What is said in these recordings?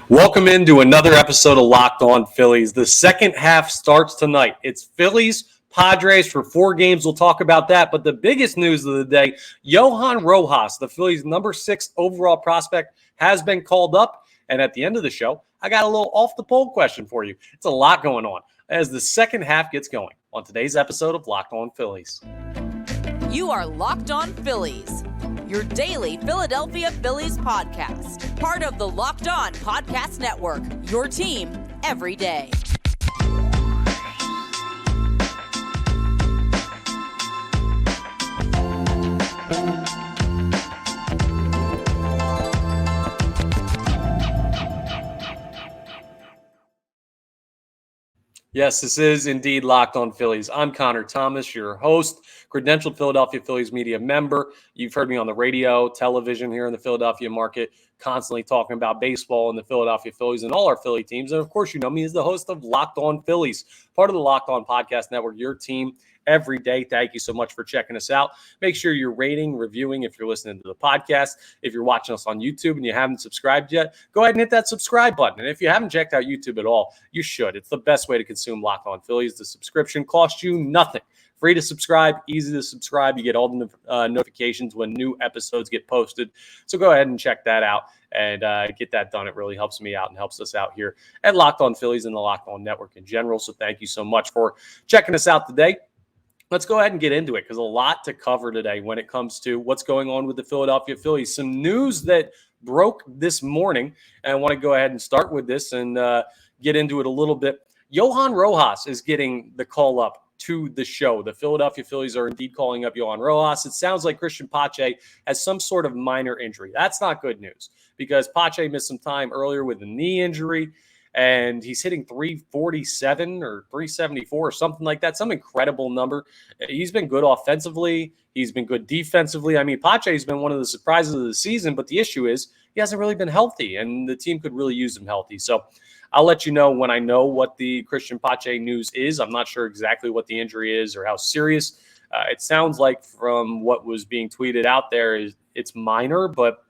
Welcome into another episode of Locked On Phillies. The second half starts tonight. It's Phillies, Padres for 4 games. We'll talk about that. But the biggest news of the day, Johan Rojas, the Phillies' number 6 overall prospect, has been called up. And at the end of the show, I got a little off-the-pole question for you. It's a lot going on as the second half gets going on today's episode of Locked On Phillies. You are Locked On Phillies, your daily Philadelphia Phillies podcast. Part of the Locked On Podcast Network, your team every day. Yes, this is indeed Locked On Phillies. I'm Connor Thomas, your host, credentialed Philadelphia Phillies media member. You've heard me on the radio, television here in the Philadelphia market, constantly talking about baseball and the Philadelphia Phillies and all our Philly teams. And of course, you know me as the host of Locked On Phillies, part of the Locked On Podcast Network, your team every day. Thank you so much for checking us out. Make sure you're rating, reviewing if you're listening to the podcast. If you're watching us on YouTube and you haven't subscribed yet, go ahead and hit that subscribe button. And if you haven't checked out YouTube at all, you should. It's the best way to consume Locked On Phillies. The subscription costs you nothing. Free to subscribe, easy to subscribe. You get all the notifications when new episodes get posted. So go ahead and check that out and get that done. It really helps me out and helps us out here at Locked On Phillies and the Locked On Network in general. So thank you so much for checking us out today. Let's go ahead and get into it because a lot to cover today when it comes to what's going on with the Philadelphia Phillies. Some news that broke this morning, and I want to go ahead and start with this and get into it a little bit. Johan Rojas is getting the call up to the show. The Philadelphia Phillies are indeed calling up Johan Rojas. It sounds like Christian Pache has some sort of minor injury. That's not good news because Pache missed some time earlier with a knee injury, and he's hitting 347 or 374 or something like that, some incredible number. He's been good offensively. He's been good defensively. I mean, Pache's been one of the surprises of the season, but the issue is he hasn't really been healthy, and the team could really use him healthy. So I'll let you know when I know what the Christian Pache news is. I'm not sure exactly what the injury is or how serious. It sounds like from what was being tweeted out there is it's minor, but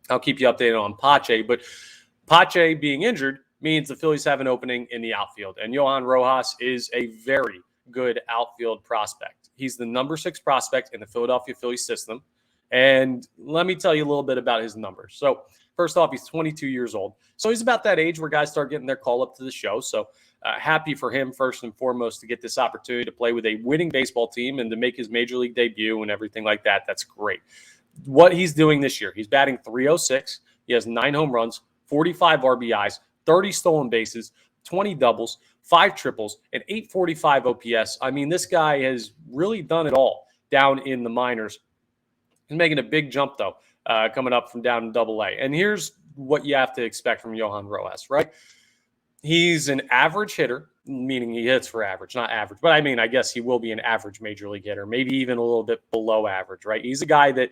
I'll keep you updated on Pache. But Pache being injured means the Phillies have an opening in the outfield. And Johan Rojas is a very good outfield prospect. He's the number 6 prospect in the Philadelphia Phillies system. And let me tell you a little bit about his numbers. So first off, he's 22 years old. So he's about that age where guys start getting their call up to the show. So happy for him, first and foremost, to get this opportunity to play with a winning baseball team and to make his major league debut and everything like that. That's great. What he's doing this year, he's batting .306. He has 9 home runs, 45 RBIs, 30 stolen bases, 20 doubles, 5 triples, and 845 OPS. I mean, this guy has really done it all down in the minors. He's making a big jump, though, coming up from down in Double-A. And here's what you have to expect from Johan Rojas, right? He's an average hitter, meaning he hits for average, not average. But I mean, I guess he will be an average major league hitter, maybe even a little bit below average, right? He's a guy that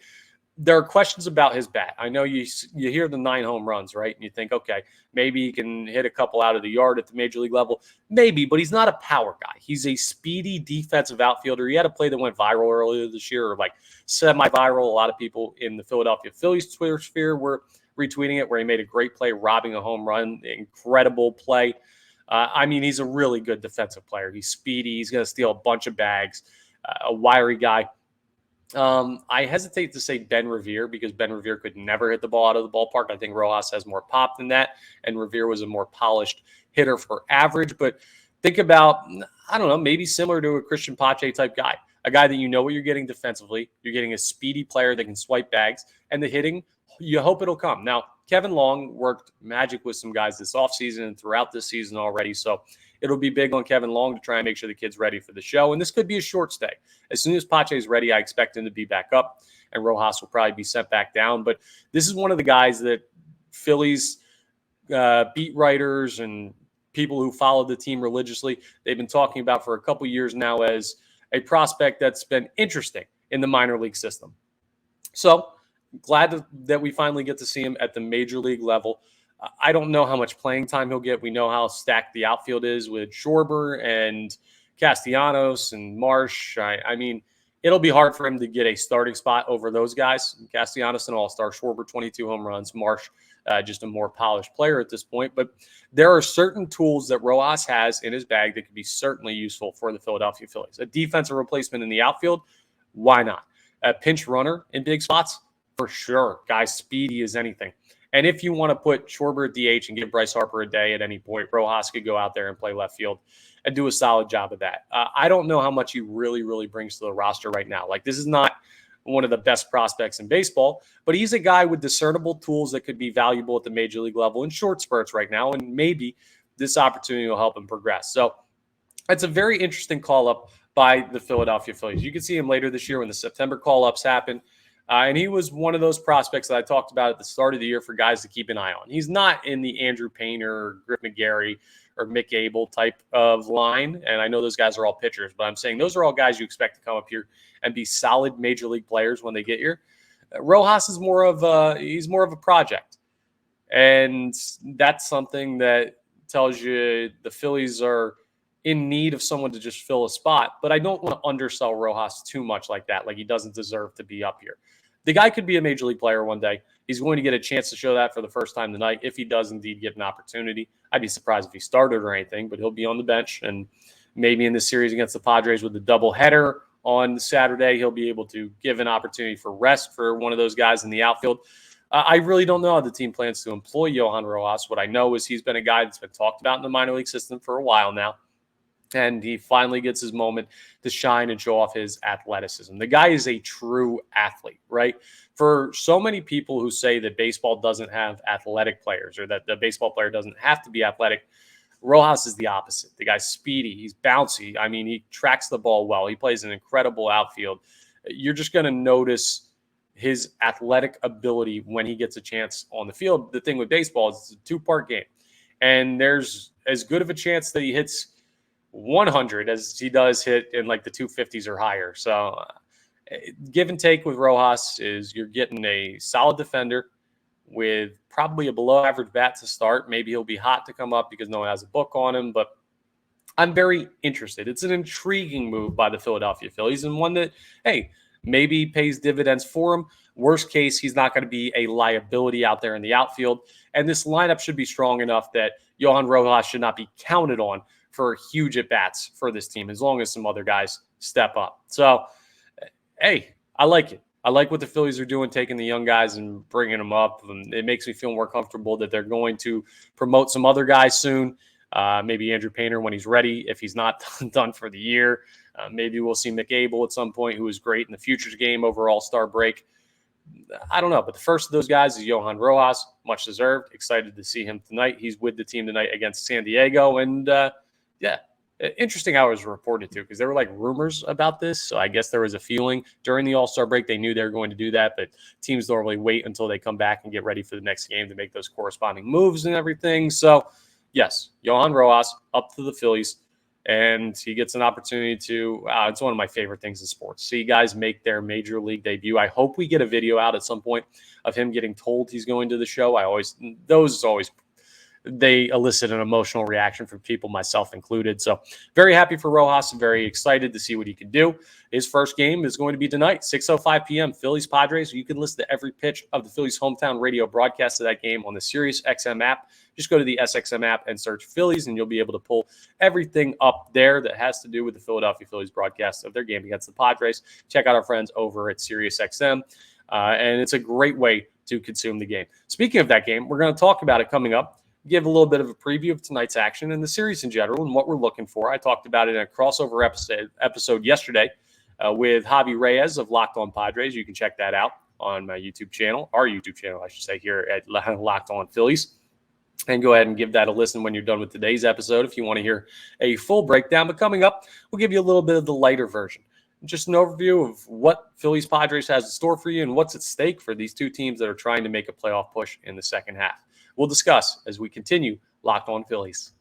there are questions about his bat. I know you hear the 9 home runs, right? And you think, okay, maybe he can hit a couple out of the yard at the major league level. Maybe, but he's not a power guy. He's a speedy defensive outfielder. He had a play that went viral earlier this year, or like semi-viral. A lot of people in the Philadelphia Phillies Twitter sphere were retweeting it, where he made a great play, robbing a home run. Incredible play. I mean, he's a really good defensive player. He's speedy. He's going to steal a bunch of bags. A wiry guy. I hesitate to say Ben Revere because Ben Revere could never hit the ball out of the ballpark. I think Rojas has more pop than that, and Revere was a more polished hitter for average. But think about, I don't know, maybe similar to a Christian Pache type guy, a guy that you know what you're getting defensively. You're getting a speedy player that can swipe bags, and the hitting, you hope it'll come. Now, Kevin Long worked magic with some guys this offseason and throughout this season already, so it'll be big on Kevin Long to try and make sure the kid's ready for the show. And this could be a short stay. As soon as Pache is ready, I expect him to be back up, and Rojas will probably be sent back down. But this is one of the guys that Phillies beat writers and people who followed the team religiously, they've been talking about for a couple years now as a prospect that's been interesting in the minor league system. So glad that we finally get to see him at the major league level. I don't know how much playing time he'll get. We know how stacked the outfield is with Schwarber and Castellanos and Marsh. I mean, it'll be hard for him to get a starting spot over those guys. Castellanos, an all-star. Schwarber, 22 home runs. Marsh, just a more polished player at this point. But there are certain tools that Rojas has in his bag that could be certainly useful for the Philadelphia Phillies. A defensive replacement in the outfield, why not? A pinch runner in big spots, for sure. Guy's speedy as anything. And if you want to put Schwarber at DH and give Bryce Harper a day at any point, Rojas could go out there and play left field and do a solid job of that. I don't know how much he really brings to the roster right now. Like, this is not one of the best prospects in baseball, but he's a guy with discernible tools that could be valuable at the major league level in short spurts right now, and maybe this opportunity will help him progress. So it's a very interesting call-up by the Philadelphia Phillies. You can see him later this year when the September call-ups happen, and he was one of those prospects that I talked about at the start of the year for guys to keep an eye on. He's not in the Andrew Painter or Griff McGarry or Mick Abel type of line, and I know those guys are all pitchers, but I'm saying those are all guys you expect to come up here and be solid major league players when they get here. Rojas is more of a project, and that's something that tells you the Phillies are in need of someone to just fill a spot. But I don't want to undersell Rojas too much like that, like he doesn't deserve to be up here. The guy could be a major league player one day. He's going to get a chance to show that for the first time tonight if he does indeed get an opportunity. I'd be surprised if he started or anything, but he'll be on the bench, and maybe in this series against the Padres with the doubleheader on Saturday, he'll be able to give an opportunity for rest for one of those guys in the outfield. I really don't know how the team plans to employ Johan Rojas. What I know is he's been a guy that's been talked about in the minor league system for a while now, and he finally gets his moment to shine and show off his athleticism. The guy is a true athlete, right? For so many people who say that baseball doesn't have athletic players or that the baseball player doesn't have to be athletic, Rojas is the opposite. The guy's speedy. He's bouncy. I mean, he tracks the ball well. He plays an incredible outfield. You're just going to notice his athletic ability when he gets a chance on the field. The thing with baseball is it's a two-part game, and there's as good of a chance that he hits 100 as he does hit in like the 250s or higher. So give and take with Rojas is you're getting a solid defender with probably a below average bat to start. Maybe he'll be hot to come up because no one has a book on him, but I'm very interested. It's an intriguing move by the Philadelphia Phillies, and one that, hey, maybe pays dividends for him. Worst case, he's not going to be a liability out there in the outfield. And this lineup should be strong enough that Johan Rojas should not be counted on for huge at-bats for this team, as long as some other guys step up. So, hey, I like it. I like what the Phillies are doing, taking the young guys and bringing them up. And it makes me feel more comfortable that they're going to promote some other guys soon. Maybe Andrew Painter when he's ready, if he's not done for the year. Maybe we'll see Mick Abel at some point, who is great in the Futures game over All-Star break. I don't know, but the first of those guys is Johan Rojas, much deserved. Excited to see him tonight. He's with the team tonight against San Diego, and yeah, interesting how it was reported too, because there were like rumors about this. So I guess there was a feeling during the All-Star break they knew they were going to do that, but teams normally wait until they come back and get ready for the next game to make those corresponding moves and everything. So yes, Johan Rojas up to the Phillies, and he gets an opportunity to, it's one of my favorite things in sports, see guys make their major league debut. I hope we get a video out at some point of him getting told he's going to the show. They elicit an emotional reaction from people, myself included. So very happy for Rojas and very excited to see what he can do. His first game is going to be tonight, 6:05 p.m., Phillies Padres. You can listen to every pitch of the Phillies hometown radio broadcast of that game on the Sirius XM app. Just go to the SXM app and search Phillies, and you'll be able to pull everything up there that has to do with the Philadelphia Phillies broadcast of their game against the Padres. Check out our friends over at Sirius XM, and it's a great way to consume the game. Speaking of that game, we're going to talk about it coming up. Give a little bit of a preview of tonight's action and the series in general and what we're looking for. I talked about it in a crossover episode yesterday with Javi Reyes of Locked On Padres. You can check that out on my YouTube channel, our YouTube channel, I should say, here at Locked On Phillies. And go ahead and give that a listen when you're done with today's episode if you want to hear a full breakdown. But coming up, we'll give you a little bit of the lighter version. Just an overview of what Phillies Padres has in store for you and what's at stake for these two teams that are trying to make a playoff push in the second half. We'll discuss as we continue Locked On Phillies.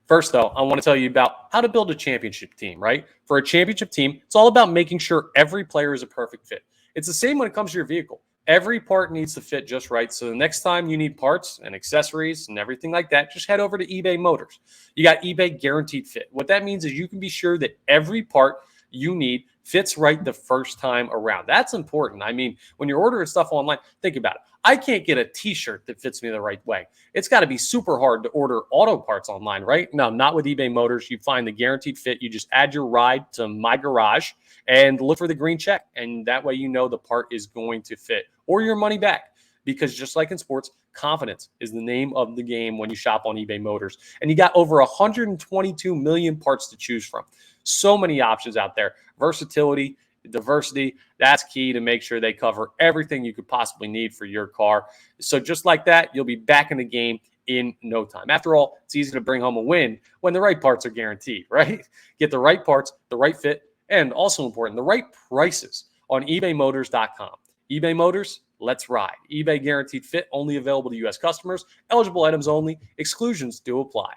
First, though, I want to tell you about how to build a championship team, right? For a championship team, it's all about making sure every player is a perfect fit. It's the same when it comes to your vehicle. Every part needs to fit just right. So the next time you need parts and accessories and everything like that, just head over to eBay Motors. You got eBay Guaranteed Fit. What that means is you can be sure that every part you need fits right the first time around. That's important. I mean, when you're ordering stuff online, think about it. I can't get a t-shirt that fits me the right way. It's got to be super hard to order auto parts online, right? No, not with eBay Motors. You find the guaranteed fit. You just add your ride to My Garage and look for the green check. And that way you know the part is going to fit or your money back. Because just like in sports, confidence is the name of the game when you shop on eBay Motors. And you got over 122 million parts to choose from. So many options out there. Versatility, diversity, that's key to make sure they cover everything you could possibly need for your car. So just like that, you'll be back in the game in no time. After all, it's easy to bring home a win when the right parts are guaranteed, right? Get the right parts, the right fit, and also important, the right prices on ebaymotors.com. eBay Motors, let's ride. eBay guaranteed fit, only available to U.S. customers. Eligible items only. Exclusions do apply.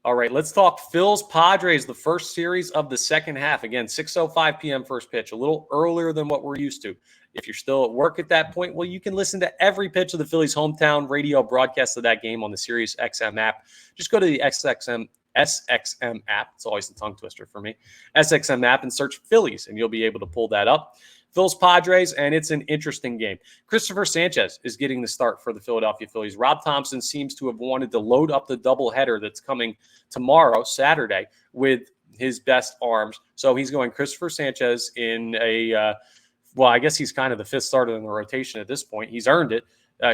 All right, let's talk Phil's Padres, the first series of the second half. Again, 6:05 p.m. first pitch, a little earlier than what we're used to. If you're still at work at that point, well, you can listen to every pitch of the Phillies' hometown radio broadcast of that game on the Sirius XM app. Just go to the SXM app. It's always a tongue twister for me. SXM app and search Phillies, and you'll be able to pull that up. Phil's Padres, and it's an interesting game. Christopher Sanchez is getting the start for the Philadelphia Phillies. Rob Thompson seems to have wanted to load up the doubleheader that's coming tomorrow, Saturday, with his best arms. So he's going Christopher Sanchez in I guess he's kind of the fifth starter in the rotation at this point. He's earned it.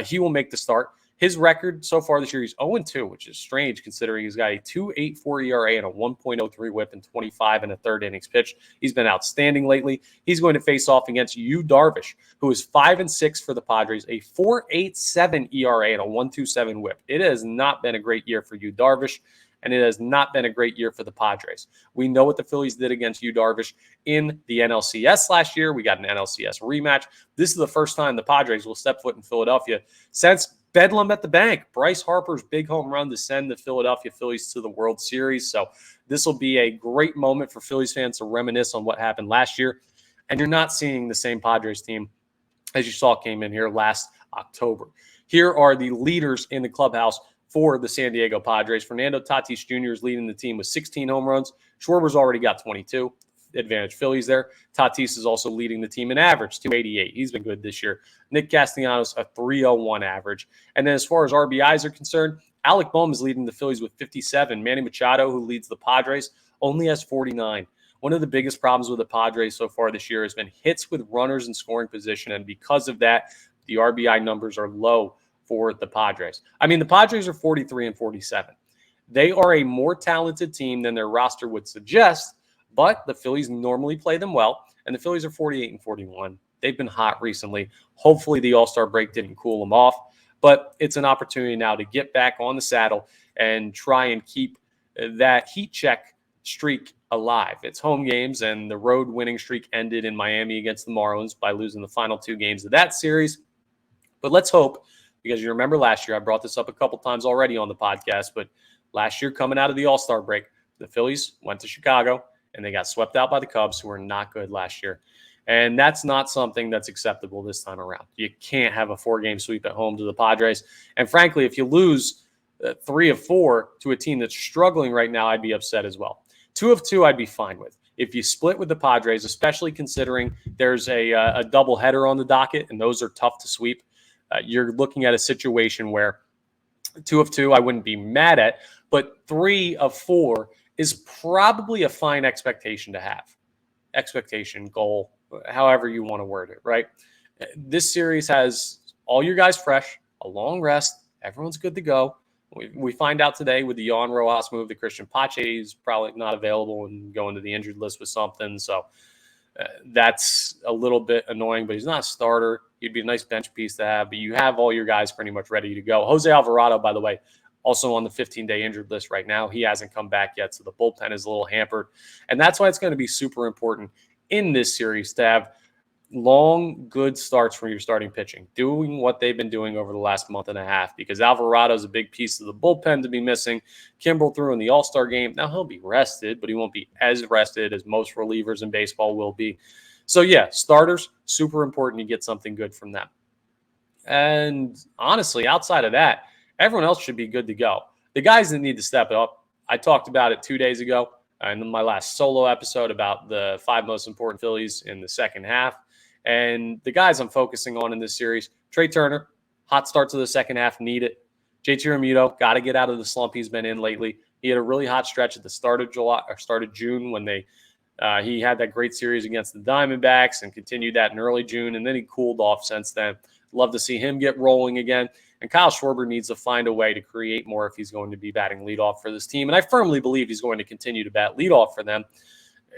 He will make the start. His record so far this year, he's 0-2, which is strange considering he's got a 2.84 ERA and a 1.03 whip in 25 and a third innings pitched. He's been outstanding lately. He's going to face off against Yu Darvish, who is 5-6 for the Padres, a 4.87 ERA and a 1.27 whip. It has not been a great year for Yu Darvish, and it has not been a great year for the Padres. We know what the Phillies did against Yu Darvish in the NLCS last year. We got an NLCS rematch. This is the first time the Padres will step foot in Philadelphia since Bedlam at the bank. Bryce Harper's big home run to send the Philadelphia Phillies to the World Series. So this will be a great moment for Phillies fans to reminisce on what happened last year. And you're not seeing the same Padres team as you saw came in here last October. Here are the leaders in the clubhouse for the San Diego Padres. Fernando Tatis Jr. is leading the team with 16 home runs. Schwarber's already got 22. Advantage Phillies there. Tatis is also leading the team in average, 288. He's been good this year. Nick Castellanos, a 301 average. And then as far as RBIs are concerned, Alec Bohm is leading the Phillies with 57. Manny Machado, who leads the Padres, only has 49. One of the biggest problems with the Padres so far this year has been hits with runners in scoring position. And because of that, the RBI numbers are low for the Padres. I mean, the Padres are 43 and 47. They are a more talented team than their roster would suggest, but the Phillies normally play them well, and the Phillies are 48 and 41. They've been hot recently. Hopefully the All-Star break didn't cool them off, but it's an opportunity now to get back on the saddle and try and keep that heat check streak alive. It's home games, and the road winning streak ended in Miami against the Marlins by losing the final two games of that series. But let's hope, because you remember last year, I brought this up a couple times already on the podcast, but last year coming out of the All-Star break, the Phillies went to Chicago, and they got swept out by the Cubs, who were not good last year. And that's not something that's acceptable this time around. You can't have a 4-game sweep at home to the Padres. And frankly, if you lose 3 of 4 to a team that's struggling right now, I'd be upset as well. 2 of 2, I'd be fine with. If you split with the Padres, especially considering there's a doubleheader on the docket, and those are tough to sweep, you're looking at a situation where 2 of 2, I wouldn't be mad at, but 3 of 4 is probably a fine expectation to have. Expectation, goal, however you want to word it, right? This series has all your guys fresh, a long rest. Everyone's good to go. We find out today with the Johan Rojas move that Christian Pache is probably not available and going to the injured list with something. So that's a little bit annoying, but he's not a starter. He'd be a nice bench piece to have, but you have all your guys pretty much ready to go. Jose Alvarado, by the way, also on the 15-day injured list right now. He hasn't come back yet, so the bullpen is a little hampered. And that's why it's going to be super important in this series to have long, good starts from your starting pitching, doing what they've been doing over the last month and a half, because Alvarado is a big piece of the bullpen to be missing. Kimbrel threw in the All-Star game. Now, he'll be rested, but he won't be as rested as most relievers in baseball will be. So, yeah, starters, super important to get something good from them. And honestly, outside of that, everyone else should be good to go. The guys that need to step up, I talked about it 2 days ago. in my last solo episode about the 5 most important Phillies in the second half. And the guys I'm focusing on in this series, Trey Turner, hot start to the second half, need it. JT Realmuto, got to get out of the slump he's been in lately. He had a really hot stretch at the start of June when he had that great series against the Diamondbacks and continued that in early June, and then he cooled off since then. Love to see him get rolling again. And Kyle Schwarber needs to find a way to create more if he's going to be batting leadoff for this team. And I firmly believe he's going to continue to bat leadoff for them.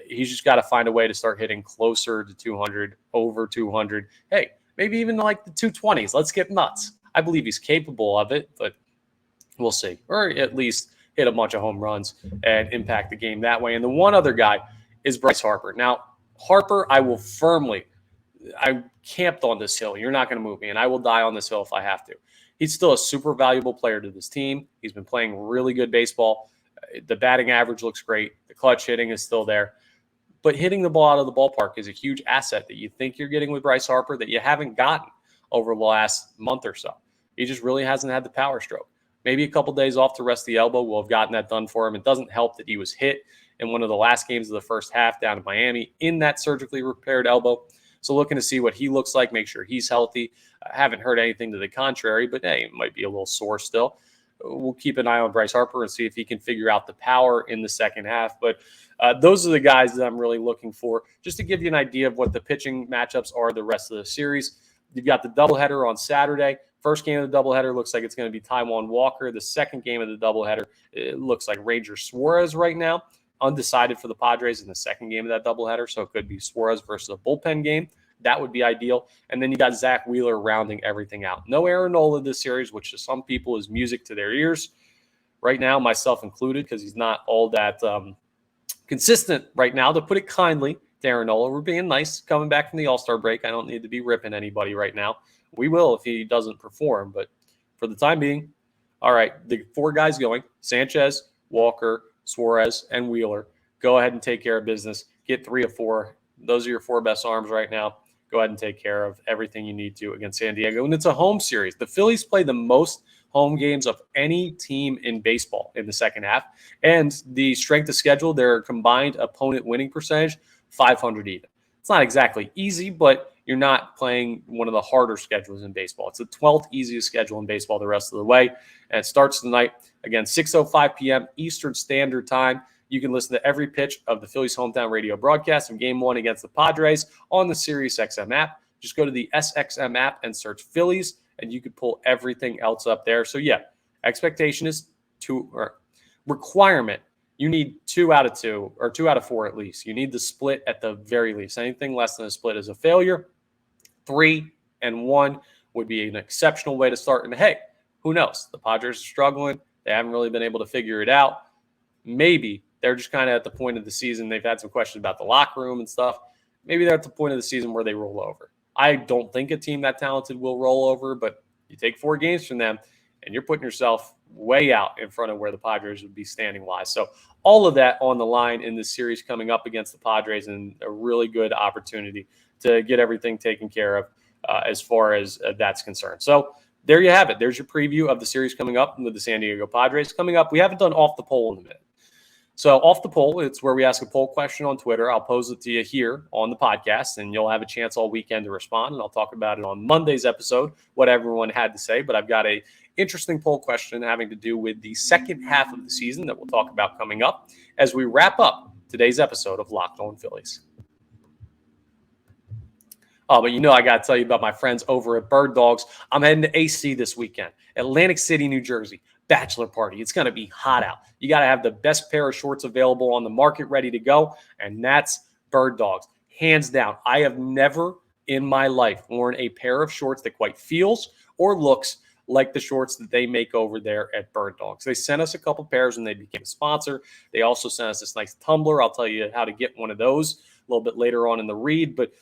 He's just got to find a way to start hitting closer to 200, over 200. Hey, maybe even like the 220s. Let's get nuts. I believe he's capable of it, but we'll see. Or at least hit a bunch of home runs and impact the game that way. And the one other guy is Bryce Harper. Now, Harper, I camped on this hill. You're not going to move me, and I will die on this hill if I have to. He's still a super valuable player to this team. He's been playing really good baseball. The batting average looks great. The clutch hitting is still there. But hitting the ball out of the ballpark is a huge asset that you think you're getting with Bryce Harper that you haven't gotten over the last month or so. He just really hasn't had the power stroke. Maybe a couple days off to rest the elbow will have gotten that done for him. It doesn't help that he was hit in one of the last games of the first half down in Miami in that surgically repaired elbow. So looking to see what he looks like, make sure he's healthy. I haven't heard anything to the contrary, but hey, it might be a little sore still. We'll keep an eye on Bryce Harper and see if he can figure out the power in the second half. But those are the guys that I'm really looking for, just to give you an idea of what the pitching matchups are the rest of the series. You've got the doubleheader on Saturday. First game of the doubleheader looks like it's going to be Taijuan Walker. The second game of the doubleheader, it looks like Ranger Suarez right now. Undecided for the Padres in the second game of that doubleheader, so it could be Suarez versus a bullpen game. That would be ideal. And then you got Zach Wheeler rounding everything out. No Aaron Nola this series, which to some people is music to their ears. Right now, myself included, because he's not all that consistent right now, to put it kindly. To Aaron Nola, we're being nice coming back from the All-Star break. I don't need to be ripping anybody right now. We will if he doesn't perform, but for the time being, all right, the 4 guys going, Sanchez, Walker, Suarez, and Wheeler. Go ahead and take care of business. Get 3 of 4. Those are your 4 best arms right now. Go ahead and take care of everything you need to against San Diego. And it's a home series. The Phillies play the most home games of any team in baseball in the second half. And the strength of schedule, their combined opponent winning percentage, 500 even. It's not exactly easy, but you're not playing one of the harder schedules in baseball. It's the 12th easiest schedule in baseball the rest of the way. And it starts tonight, again, 6:05 p.m. Eastern Standard Time. You can listen to every pitch of the Phillies hometown radio broadcast of Game 1 against the Padres on the SiriusXM app. Just go to the SXM app and search Phillies, and you could pull everything else up there. So, yeah, expectation is requirement. You need 2 out of 2 or 2 out of 4 at least. You need the split at the very least. Anything less than a split is a failure. 3 and 1 would be an exceptional way to start. And hey, who knows? The Padres are struggling. They haven't really been able to figure it out. Maybe they're just kind of at the point of the season. They've had some questions about the locker room and stuff. Maybe they're at the point of the season where they roll over. I don't think a team that talented will roll over, but you take 4 games from them, and you're putting yourself way out in front of where the Padres would be standing-wise. So all of that on the line in this series coming up against the Padres, and a really good opportunity to get everything taken care of as far as that's concerned. So there you have it. There's your preview of the series coming up with the San Diego Padres. Coming up, we haven't done Off the Poll in a minute. So Off the Poll, it's where we ask a poll question on Twitter. I'll pose it to you here on the podcast, and you'll have a chance all weekend to respond, and I'll talk about it on Monday's episode, what everyone had to say. But I've got a interesting poll question having to do with the second half of the season that we'll talk about coming up as we wrap up today's episode of Locked On Phillies. Oh, but I got to tell you about my friends over at Bird Dogs. I'm heading to AC this weekend, Atlantic City, New Jersey. Bachelor party. It's going to be hot out. You got to have the best pair of shorts available on the market ready to go, and that's Bird Dogs. Hands down, I have never in my life worn a pair of shorts that quite feels or looks like the shorts that they make over there at Bird Dogs. They sent us a couple pairs when they became a sponsor. They also sent us this nice tumbler. I'll tell you how to get one of those a little bit later on in the read, but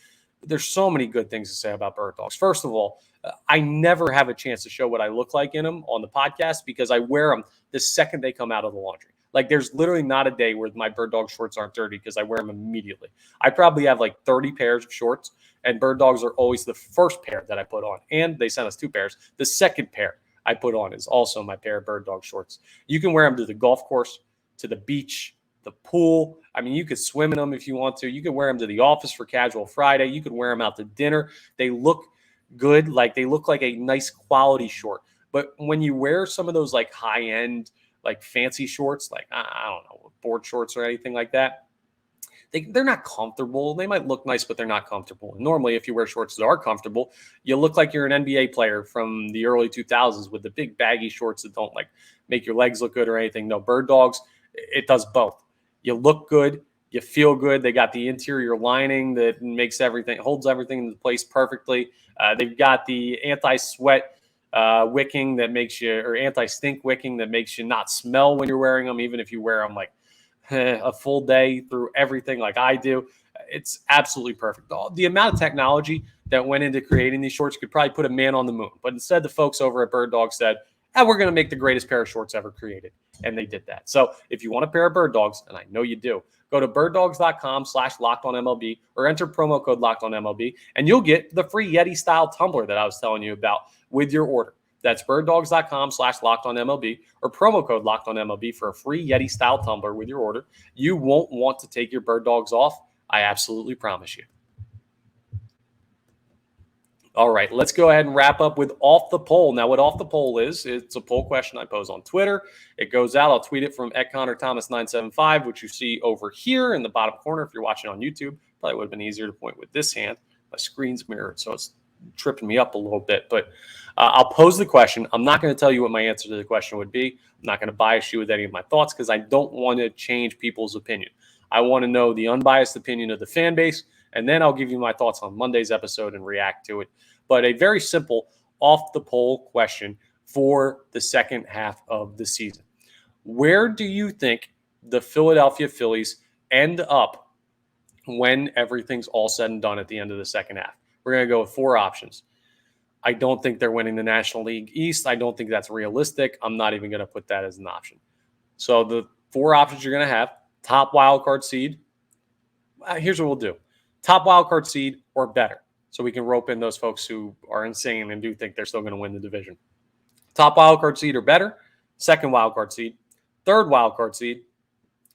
there's so many good things to say about Bird Dogs. First of all, I never have a chance to show what I look like in them on the podcast because I wear them the second they come out of the laundry. Like, there's literally not a day where my Bird Dog shorts aren't dirty because I wear them immediately. I probably have like 30 pairs of shorts, and Bird Dogs are always the first pair that I put on. And they sent us 2 pairs. The second pair I put on is also my pair of Bird Dog shorts. You can wear them to the golf course, to the beach, the pool. I mean, you could swim in them if you want to. You could wear them to the office for casual Friday. You could wear them out to dinner. They look good. Like they look like a nice quality short. But when you wear some of those like high end, like fancy shorts, like I don't know, board shorts or anything like that, they're not comfortable. They might look nice, but they're not comfortable. And normally, if you wear shorts that are comfortable, you look like you're an NBA player from the early 2000s with the big baggy shorts that don't like make your legs look good or anything. No, Bird Dogs, it does both. You look good, you feel good. They got the interior lining that makes everything, holds everything in place perfectly. They've got the anti-sweat wicking that makes you, or anti-stink wicking that makes you not smell when you're wearing them, even if you wear them like a full day through everything like I do. It's absolutely perfect. The amount of technology that went into creating these shorts could probably put a man on the moon. But instead, the folks over at Bird Dog said, we're going to make the greatest pair of shorts ever created. And they did that. So if you want a pair of Bird Dogs, and I know you do, go to birddogs.com/lockedonmlb or enter promo code lockedonmlb, and you'll get the free Yeti style tumbler that I was telling you about with your order. That's birddogs.com/lockedonmlb or promo code lockedonmlb for a free Yeti style tumbler with your order. You won't want to take your Bird Dogs off. I absolutely promise you. All right, let's go ahead and wrap up with Off the Poll. Now, what Off the Poll is, it's a poll question I pose on Twitter. It goes out. I'll tweet it from @ConnorThomas975, which you see over here in the bottom corner. If you're watching on YouTube, probably would have been easier to point with this hand. My screen's mirrored, so it's tripping me up a little bit. But I'll pose the question. I'm not going to tell you what my answer to the question would be. I'm not going to bias you with any of my thoughts because I don't want to change people's opinion. I want to know the unbiased opinion of the fan base, and then I'll give you my thoughts on Monday's episode and react to it. But a very simple off-the-poll question for the second half of the season. Where do you think the Philadelphia Phillies end up when everything's all said and done at the end of the second half? We're going to go with 4 options. I don't think they're winning the National League East. I don't think that's realistic. I'm not even going to put that as an option. So the 4 options you're going to have: top wildcard seed. Here's what we'll do. Top wildcard seed or better. So we can rope in those folks who are insane and do think they're still going to win the division. Top wildcard seed or better, second wildcard seed, third wildcard seed,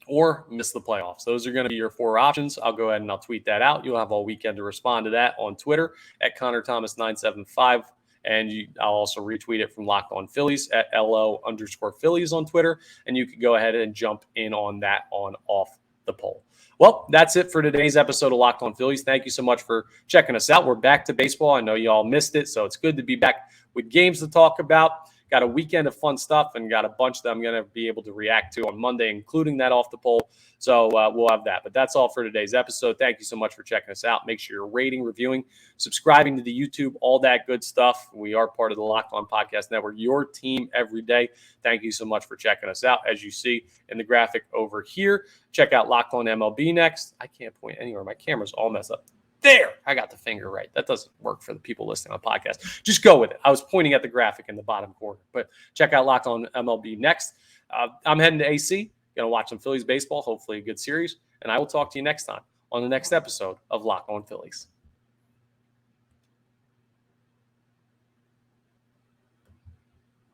or miss the playoffs. Those are going to be your 4 options. I'll go ahead and I'll tweet that out. You'll have all weekend to respond to that on Twitter @ConnorThomas975. And I'll also retweet it from Locked On Phillies @LO_Phillies on Twitter. And you can go ahead and jump in on that on Off the Poll. Well, that's it for today's episode of Locked On Phillies. Thank you so much for checking us out. We're back to baseball. I know you all missed it, so it's good to be back with games to talk about. Got a weekend of fun stuff and got a bunch that I'm going to be able to react to on Monday, including that Off the Poll. So we'll have that. But that's all for today's episode. Thank you so much for checking us out. Make sure you're rating, reviewing, subscribing to the YouTube, all that good stuff. We are part of the Locked On Podcast Network, your team every day. Thank you so much for checking us out. As you see in the graphic over here, check out Locked On MLB next. I can't point anywhere. My camera's all messed up. There, I got the finger right. That doesn't work for the people listening on podcasts. Just go with it. I was pointing at the graphic in the bottom corner. But check out Locked On MLB next. I'm heading to AC. Going to watch some Phillies baseball, hopefully a good series. And I will talk to you next time on the next episode of Locked On Phillies.